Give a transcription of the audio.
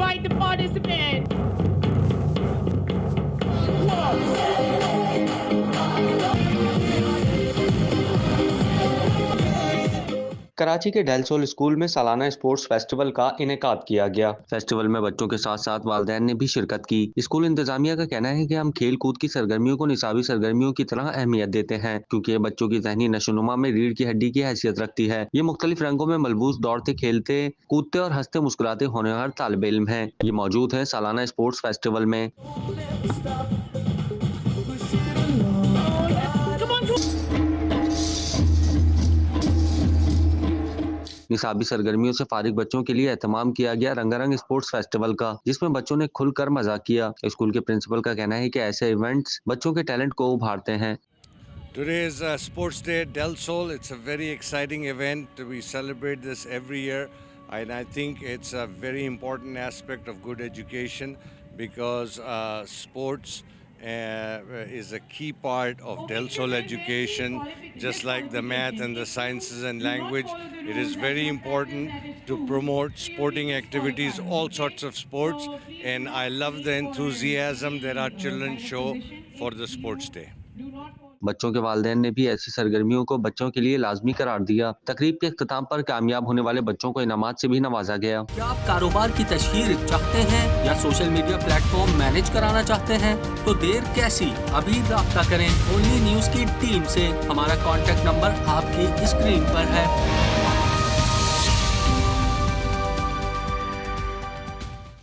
invite the participants. Karachi के del Sol school में सालाना स्पोर्ट्स फेस्टिवल का इनेकाद किया गया। फेस्टिवल में बच्चों के साथ साथ वालिदैन ने भी शिरकत की। स्कूल इंतजामिया का कहना है कि हम खेल कूद की सरगर्मियों को निसाबी सरगर्मियों की तरह अहमियत देते हैं, क्योंकि ये बच्चों की ज़हनी नशोनुमा में रीढ़ की हड्डी की हैसियत रखती है। ये मुख्तलिफ रंगों में मलबूस दौड़ते, खेलते, कूदते और हंसते मुस्कुराते होनहार तालिब इल्म है। ये मौजूद है सालाना स्पोर्ट्स फेस्टिवल में। निसाबी सरगर्मियों से फारिग बच्चों के लिए एहतमाम किया गया रंगारंग स्पोर्ट्स फेस्टिवल का, जिसमें बच्चों ने खुलकर मजा किया। स्कूल के प्रिंसिपल का कहना है कि ऐसे इवेंट्स बच्चों के टैलेंट को उभारते हैं। Today is Sports Day Del Sol. It's a very exciting event. We celebrate this every year, and I think it's a very important aspect of good education because sports is a key part of Del Sol education, just like the math and the sciences and language. It is very important to promote sporting activities, all sorts of sports, and I love the enthusiasm that our children show for the Sports Day. बच्चों के वालिदैन ने भी ऐसी सरगर्मियों को बच्चों के लिए लाजमी करार दिया। तकरीब के इख्तिताम पर कामयाब होने वाले बच्चों को इनामात से भी नवाजा गया। क्या आप कारोबार की तशहीर चाहते हैं या सोशल मीडिया प्लेटफॉर्म मैनेज कराना चाहते हैं, तो देर कैसी, अभी राब्ता करें ओनली न्यूज की टीम से। हमारा कॉन्टेक्ट नंबर आपकी स्क्रीन पर है।